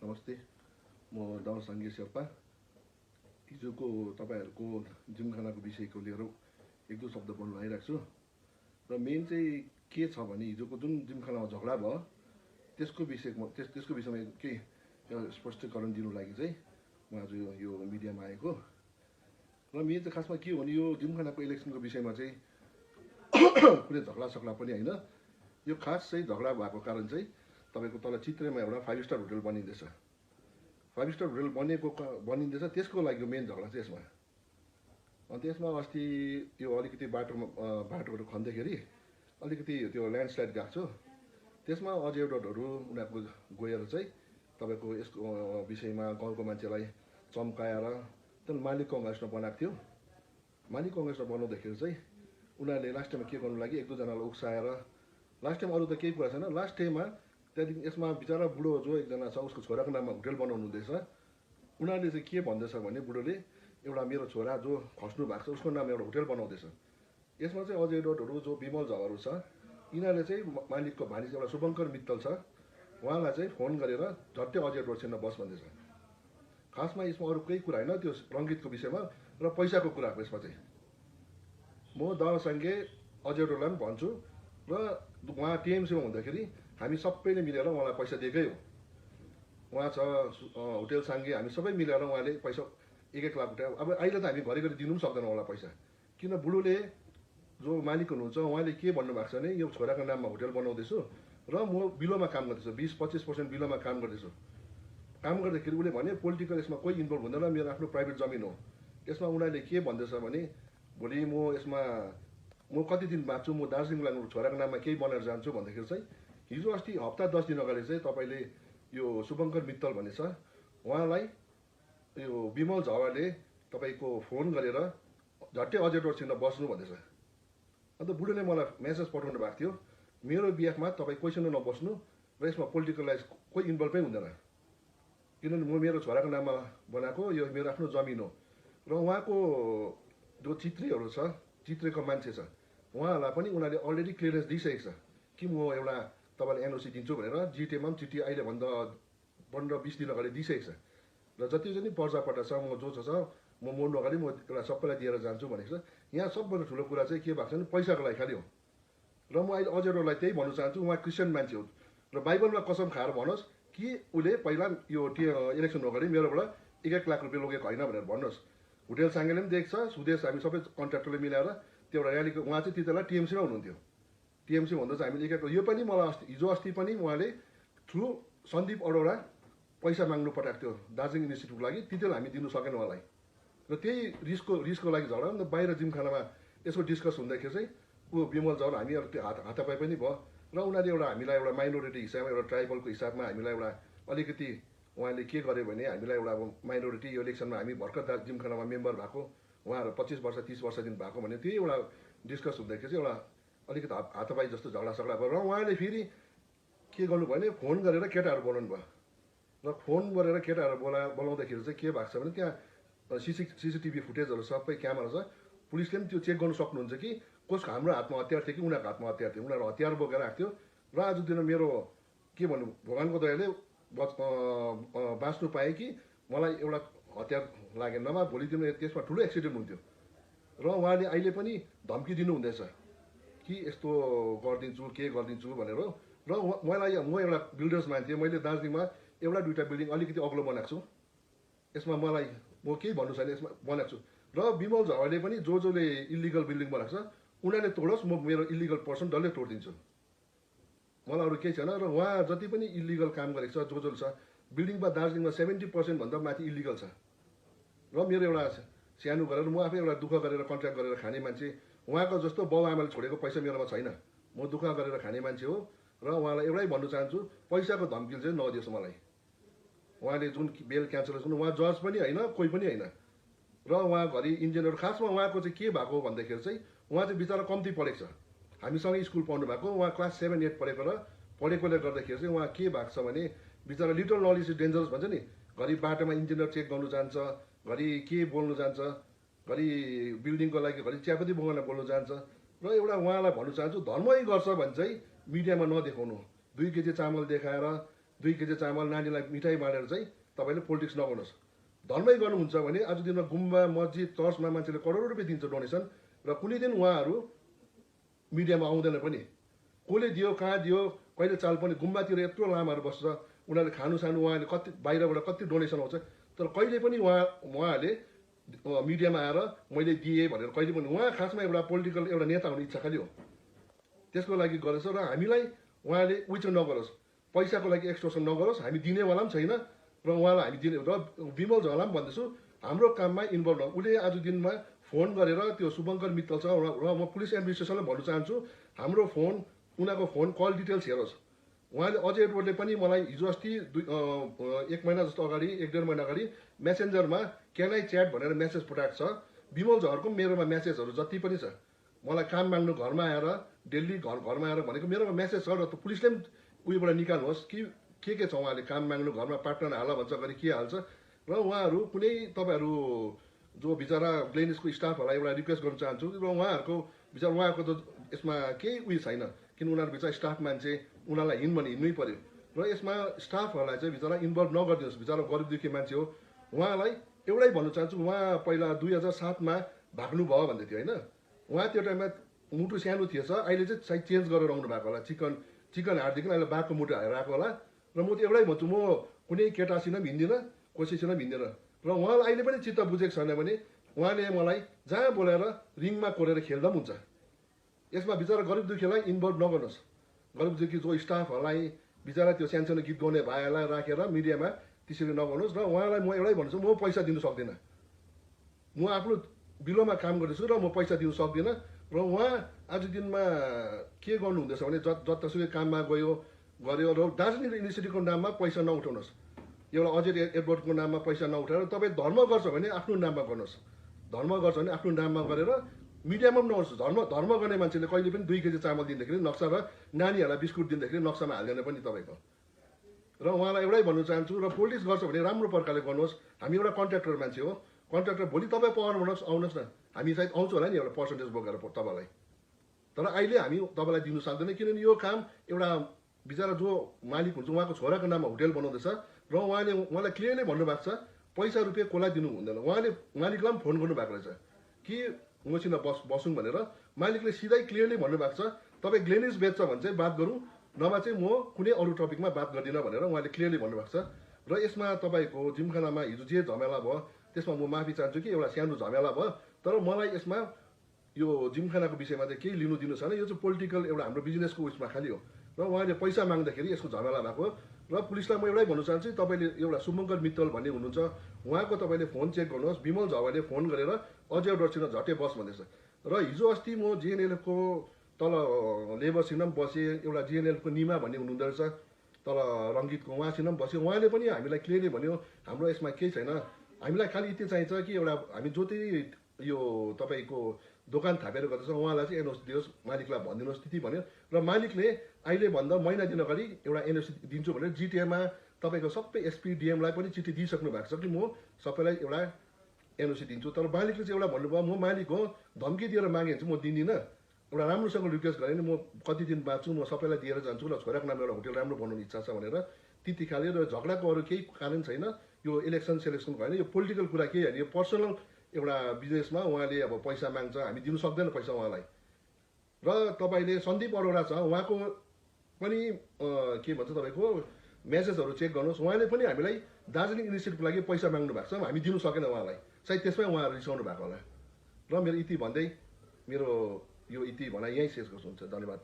नमस्ते, म दाउ साङ्गे शेर्पा। हिजोको तपाईँहरूको जिमखानाको विषयको लिएर एक दुई शब्द बोल्न आइरहेको छु। र मेन चाहिँ के छ भने हिजोको जुन जिमखानामा झगडा भयो त्यसको विषयमा केही स्पष्टीकरण दिनु लागि चाहिँ म आज यो मिडियामा आएको। र मेन चाहिँ खासमा के हो भने यो जिमखानाको इलेक्सनको विषयमा चाहिँ कुनै झगडा पनि होइन। यो खास चाहिँ झगडा भएको कारण चाहिँ तपाईँको तल चित्रेमा एउटा 5 स्टार होटल बनिँदैछ। 5 स्टार होटल बनिँदैछ, त्यसको लागि मेन झगडा चाहिँ यसमा। अनि त्यसमा अस्ति त्यो अलिकति बाटोहरू खन्दाखेरि अलिकति त्यो ल्यान्डस्लाइड गएको छ। त्यसमा अजेडहरू उनीहरूको गएर चाहिँ तपाईँको यसको विषयमा गाउँको मान्छेलाई चम्काएर त्यहाँदेखि मालिक कङ्ग्रेसमा बनाएको थियो। मालिक कङ्ग्रेसमा बनाउँदाखेरि चाहिँ उनीहरूले लास्ट टाइममा के गर्नु लागि एक दुईजनालाई उक्साएर, लास्ट टाइम अरू त केही कुरा छैन, लास्ट टाइममा त्यहाँदेखि यसमा बिचरा बुढो जो एकजना छ उसको छोराको नाममा होटल बनाउनु हुँदैछ। उनीहरूले चाहिँ के भन्दैछ भने बुढोले एउटा मेरो छोरा जो खस्नु भएको छ उसको नाममा एउटा होटल बनाउँदैछ। यसमा चाहिँ अझै रोडहरू जो विमल झगहरू छ यिनीहरूले चाहिँ मालिकको भानिज एउटा शुभङ्कर मित्तल छ, उहाँलाई चाहिँ फोन गरेर झट्टै अजय रोड छिर्न बस भन्दैछ। खासमा यसमा अरू केही कुरा होइन, त्यो रङ्गीतको विषयमा र पैसाको कुरा हो। यसमा चाहिँ म दावा साङ्गे अजय रोडलाई पनि भन्छु र उहाँ टिएमसीमा हुँदाखेरि हामी सबैले मिलेर उहाँलाई पैसा दिएकै हो। उहाँ छ होटल साङ्गे, हामी सबै मिलेर उहाँले पैसा 1-1 लाख रुपियाँ, अब अहिले त हामी घरिघरि दिनु पनि सक्दैनौँ उहाँलाई पैसा। किन बुढोले जो मालिक हुनुहुन्छ उहाँले के भन्नुभएको छ भने यो छोराको नाममा होटल बनाउँदैछु र म बिलोमा काम गर्दैछु, 20-25% बिलोमा काम गर्दैछु। काम गर्दाखेरि उसले भने पोलिटिकल यसमा कोही इन्भल्भ हुँदैन, मेरो आफ्नो प्राइभेट जमिन हो। यसमा उनीहरूले के भन्दैछ भने भोलि म कति दिन बाँच्छु, म दार्जिलिङ लाग्नु छोराको नाममा केही बनाएर जान्छु भन्दाखेरि चाहिँ हिजो अस्ति हप्ता 10 दिन अगाडि चाहिँ तपाईँले यो शुभङ्कर मित्तल भन्ने छ उहाँलाई यो विमल झवाले तपाईँको फोन गरेर झट्टै अजय रोड छिर्न बस्नु भन्दैछ। अन्त बुढोले मलाई मेसेज पठाउनु भएको थियो, मेरो बिहाफमा तपाईँ कोहीसँग नबस्नु र यसमा पोलिटिकलाइज कोही इन्भल्भै हुँदैन, किनभने म मेरो छोराको नाममा बनाएको यो मेरो आफ्नो जमिन हो। र उहाँको जो चित्रेहरू छ, चित्रेको मान्छे छ, उहाँहरूलाई पनि उनीहरूले अलरेडी क्लियरेन्स दिइसकेको छ कि म एउटा तपाईँलाई एनओसी दिन्छु भनेर। जिटिएमा पनि चिठी अहिलेभन्दा 15-20 दिन अगाडि दिइसकेको छ। र जति पनि पर्जापट्टा छ म जो छ म मोड्नु अगाडि म एउटा सबैलाई दिएर जान्छु भनेको छ। यहाँ सबभन्दा ठुलो कुरा चाहिँ के भएको छ भने पैसाको लागि खालि हो। र म अहिले अजयलाई त्यही भन्न चाहन्छु, उहाँ क्रिस्चियन मान्छे हो र बाइबलमा कसम खाएर भनोस् कि उसले पहिला यो इलेक्सन अगाडि मेरोबाट 1-1 लाख रुपियाँ लगेको होइन भनेर भन्नुहोस्। होटेल साङ्गेले पनि देख्छ, सुदेश हामी सबै कन्ट्र्याक्टरले मिलाएर त्यो एउटा र्यालीको, उहाँ चाहिँ त्यति बेला टिएमसीमा हुनुहुन्थ्यो। टिएमसी भन्दा चाहिँ हामीले यो पनि मलाई हिजो अस्ति पनि उहाँले थ्रु सन्दीप अरोडा पैसा माग्नु पठाएको थियो दार्जिलिङ इन्स्टिट्युटको लागि, त्यति बेला हामी दिनु सकेन उहाँलाई। र त्यही रिसको लागि झगडा अन्त बाहिर जिमखानामा यसको डिस्कस हुँदाखेरि चाहिँ ऊ विमल झगडा हामी त्यो हातापाई पनि भयो। र उनीहरूले एउटा हामीलाई एउटा माइनोरिटी हिसाबमा, एउटा ट्राइबलको हिसाबमा हामीलाई एउटा अलिकति उहाँले के गर्यो भने हामीलाई एउटा अब माइनोरिटी यो इलेक्सनमा हामी भर्खर जिमखानामा मेम्बर भएको, उहाँहरू 25 वर्ष 30 वर्षदेखि भएको भने त्यही एउटा डिस्कस हुँदाखेरि चाहिँ एउटा अलिकति हातापाई जस्तो झगडा भयो। र उहाँले फेरि के गर्नुभयो भने फोन गरेर केटाहरू बोलाउनु भयो। र फोन गरेर केटाहरू बोलाउँदाखेरि चाहिँ के भएको छ भने त्यहाँ सिसिटिभी फुटेजहरू सबै क्यामेरा छ, पुलिसले पनि त्यो चेक गर्नु सक्नुहुन्छ कि कसको हाम्रो हातमा हतियार थियो कि उनीहरूको हातमा हतियार थियो। उनीहरू हतियार बोकेर आएको थियो र आज दिन मेरो के भन्नु भगवान्को दयाले बाँच्नु पाएँ कि मलाई एउटा हतियार लागेन, नभए भोलि दिन त्यसमा ठुलो एक्सिडेन्ट हुन्थ्यो। र उहाँले अहिले पनि धम्की दिनुहुँदैछ कि यस्तो गरिदिन्छु के गरिदिन्छु भनेर। र म एउटा बिल्डर्स मान्छे, मैले दार्जिलिङमा एउटा दुईवटा बिल्डिङ अलिकति अग्लो बनाएको छु, यसमा म केही भन्नु छैन, यसमा बनाएको छु। र विमल झवाले पनि जोले इलिगल बिल्डिङ बनाएको छ उनीहरूले तोडोस्, म मेरो इलिगल पर्सन डल्लै तोडिदिन्छु, मलाई अरू केही छैन। र उहाँ जति पनि इलिगल काम गरेको छ जो छ बिल्डिङमा दार्जिलिङमा 70% भन्दा माथि इलिगल छ। र मेरो एउटा सानो गरेर म आफै एउटा दुःख गरेर कन्ट्र्याक्ट गरेर खाने मान्छे, उहाँको जस्तो बाउ आमाले छोडेको पैसा मेरोमा छैन, म दुःख गरेर खाने मान्छे हो। र उहाँलाई एउटै भन्नु चाहन्छु, पैसाको धम्की चाहिँ नदियोस् मलाई। उहाँले जुन बेल क्यान्सल गर्नु, उहाँ जज पनि होइन कोही पनि होइन। र उहाँ घरि इन्जिनियर, खासमा उहाँको चाहिँ के भएको भन्दाखेरि चाहिँ उहाँ चाहिँ बिचरा कम्ती पढेको छ, हामीसँगै स्कुल पढ्नु भएको, उहाँ क्लास 7-8 पढेकोले गर्दाखेरि चाहिँ उहाँ के भएको छ भने बिचरा लिटल नलेज इज डेन्जरस भन्छ नि, घरि बाटोमा इन्जिनियर चेक गर्नु जान्छ, घरि के बोल्नु जान्छ, घरि बिल्डिङको लागि घरि चियापत्ती बगानमा बोल्नु जान्छ। र एउटा उहाँलाई भन्नु चाहन्छु, धर्मै गर्छ भने चाहिँ मिडियामा नदेखाउनु। 2 केजी चामल देखाएर 2 केजी चामल नानीलाई मिठाई बाँडेर चाहिँ तपाईँले पोलिटिक्स नगर्नुहोस्। धर्मै गर्नुहुन्छ भने आज दिनमा गुम्बा मस्जिद चर्चमा मान्छेले करोडौँ रुपियाँ दिन्छ डोनेसन र कुनै दिन उहाँहरू मिडियामा आउँदैन पनि। कसले दियो कहाँ दियो कहिले चाल पनि। गुम्बातिर यत्रो लामाहरू बस्छ उनीहरूले खानु सानु उहाँले कति बाहिरबाट कति डोनेसन आउँछ तर कहिले पनि उहाँहरूले मिडियामा आएर मैले दिएँ भनेर कहिले पनि उहाँ खासमा एउटा पोलिटिकल एउटा नेता हुने इच्छा खालि हो त्यसको लागि गरेछ र हामीलाई उहाँले उयो नगरोस् पैसाको लागि एक्सटोर्सन नगरोस् हामी दिनेवाला पनि छैन र उहाँलाई हामी दिने र विमल झला पनि भन्दैछु हाम्रो काममा इन्भल्भ न। उसले आज दिनमा फोन गरेर त्यो शुभङ्कर मित्तल छ र म पुलिस एडमिनिस्ट्रेसनलाई भन्न चाहन्छु हाम्रो फोन उनीहरूको फोन कल डिटेल्स हेरोस्। उहाँले अजय एडवर्डले पनि मलाई हिजो अस्ति 1 महिना जस्तो अगाडि 1.5 महिना अगाडि मेसेन्जरमा क्यान आई च्याट भनेर मेसेज पठाएको छ। विमल झलको मेरोमा मेसेजहरू जति पनि छ मलाई काम माग्नु घरमा आएर दिल्ली घरमा आएर भनेको मेरोमा मेसेज छ र पुलिसले पनि उयोबाट निकाल्नुहोस् कि के छ उहाँले काम माग्नु घरमा पार्टनर हाल भन्छ गरी के हाल्छ र उहाँहरू कुनै तपाईँहरू जो बिचरा ग्लेनिसको स्टाफहरूलाई एउटा रिक्वेस्ट गर्न चाहन्छु र उहाँहरूको बिचरा उहाँहरूको त यसमा केही उयो छैन किन उनीहरू बिचरा स्टाफ मान्छे उनीहरूलाई हिँड भने हिँड्नै पर्यो र यसमा स्टाफहरूलाई चाहिँ बिचरा इन्भल्भ नगरिदिनुहोस्। बिचरा गरिब दुःखी मान्छे हो उहाँलाई एउटै भन्न चाहन्छु उहाँ पहिला 2007मा भाग्नुभयो भन्दै थियो होइन उहाँ त्यो टाइममा मुटु सानो थिएछ अहिले चाहिँ सायद चेन्ज गरेर आउनु भएको होला चिकन हाटदेखि अहिले बाघको मुटु हालेर आएको होला र म त एउटै भन्छु म कुनै केटासित पनि हिँड्दिनँ कसैसित पनि हिँड्दिनँ र उहाँलाई अहिले पनि चित्त बुझेको छैन भने उहाँले मलाई जहाँ बोलाएर रिङमा कोरेर खेल्दा पनि हुन्छ। यसमा बिचरा गरिब दुःखीलाई इन्भल्भ नगर्नुहोस्। गरिब दुःखी जो स्टाफहरूलाई बिचरा त्यो सानसानो गीत गाउने भाइहरूलाई राखेर मिडियामा त्यसरी नगर्नुहोस् र उहाँलाई म एउटै भन्छु म पैसा दिनु सक्दिनँ। म आफ्नो बिलोमा काम गर्दैछु र म पैसा दिनु सक्दिनँ र उहाँ आज दिनमा के गर्नु हुँदैछ भने जतासुकै काममा गयो र दार्जिलिङ युनिभर्सिटीको नाममा पैसा नउठाउनुहोस्। एउटा अजय एडवर्डको नाममा पैसा नउठाएर तपाईँ धर्म गर्छ भने आफ्नो नाममा गर्नुहोस्। धर्म गर्छ भने आफ्नो नाममा गरेर मिडियामा पनि नगर्नुहोस्। धर्म गर्ने मान्छेले कहिले पनि 2 केजी चामल दिँदाखेरि नक्सा र नानीहरूलाई बिस्कुट दिँदाखेरि नक्सामा हाल्दैन पनि तपाईँको। र उहाँलाई एउटै भन्न चाहन्छु र पोलिटिक्स गर्छ भने राम्रो प्रकारले गर्नुहोस्। हामी एउटा कन्ट्र्याक्टर मान्छे हो कन्ट्र्याक्टर भोलि तपाईँ पावरमा आउनुहोस् न हामी सायद आउँछ होला नि एउटा पर्सेन्टेज बोकेर तपाईँलाई तर अहिले हामी तपाईँलाई दिनु सक्दैन किनभने यो काम एउटा बिचरा जो मालिक हुन्छ उहाँको छोराको नाममा होटेल बनाउँदैछ र उहाँले उहाँलाई क्लियरली भन्नुभएको छ पैसा रुपियाँ कसलाई दिनु हुँदैन। उहाँले मालिकलाई पनि फोन गर्नुभएको रहेछ कि मसित बसौँ भनेर मालिकले सिधै क्लियरली भन्नुभएको छ तपाईँ ग्लेनिस बेच्छ भने चाहिँ बात गरौँ नभए चाहिँ म कुनै अरू टपिकमा बात गर्दिनँ भनेर उहाँले क्लियरली भन्नुभएको छ। र यसमा तपाईँको जिमखानामा हिजो जे झमेला भयो त्यसमा म माफी चाहन्छु कि एउटा सानो झमेला भयो तर मलाई यसमा यो जिमखानाको विषयमा चाहिँ केही लिनु दिनु छैन। यो चाहिँ पोलिटिकल एउटा हाम्रो बिजनेसको उयसमा खालि हो र उहाँले पैसा माग्दाखेरि यसको झमेला भएको र पुलिसलाई म एउटै भन्न चाहन्छु तपाईँले एउटा शुभङ्कर मित्तल भन्ने हुनुहुन्छ उहाँको तपाईँले फोन चेक गर्नुहोस्। विमल झवाले फोन गरेर अजय एडवर्डसित झट्टै बस भन्दैछ र हिजो अस्ति म जिएनएलएफको तल लेबरसित पनि बसेँ एउटा जिएनएलएफको निमा भन्ने हुनुहुँदो रहेछ तल रङ्गितको उहाँसित पनि बस्यो उहाँले पनि हामीलाई क्लियरली भन्यो हाम्रो यसमा केही छैन हामीलाई खालि यति चाहिन्छ कि एउटा हामी जति यो तपाईँको दोकान थापेर गर्दैछ उहाँलाई चाहिँ एनओसी दियोस् मालिकलाई भनिदिनुहोस् त्यति भन्यो र मालिकले अहिले भन्दा महिना दिन अगाडि एउटा एनओसी दिन्छु भनेर जिटिएमा तपाईँको सबै एसपी डिएमलाई पनि चिठी दिइसक्नु भएको छ कि म सबैलाई एउटा एनओसी दिन्छु तर मालिकले चाहिँ एउटा भन्नुभयो म मालिक हो धम्की दिएर मागेँ भने चाहिँ म दिँदिनँ एउटा राम्रोसँग रिक्वेस्ट गरेँ म कति दिन बाँच्छु म सबैलाई दिएर जान्छु र छोराको नाममा एउटा होटेल राम्रो बनाउने इच्छा छ भनेर त्यति खाले र झगडाको अरू केही कारण छैन। यो इलेक्सन सेलेक्सनको होइन यो पोलिटिकल कुरा केही होइन यो पर्सनल एउटा बिजनेसमा उहाँले अब पैसा माग्छ हामी दिनु सक्दैन पैसा उहाँलाई र तपाईँले सन्दीप अरोरा छ उहाँको पनि के भन्छ तपाईँको मेसेजहरू चेक गर्नुहोस् उहाँले पनि हामीलाई दार्जिलिङ युनिभर्सिटीको लागि पैसा माग्नु भएको छ हामी दिनु सकेन उहाँलाई सायद त्यसमै उहाँहरू रिसाउनु भएको होला र मेरो इति भन्दै मेरो यो इति भनाइ यहीँ शेष गर्छु हुन्छ। धन्यवाद।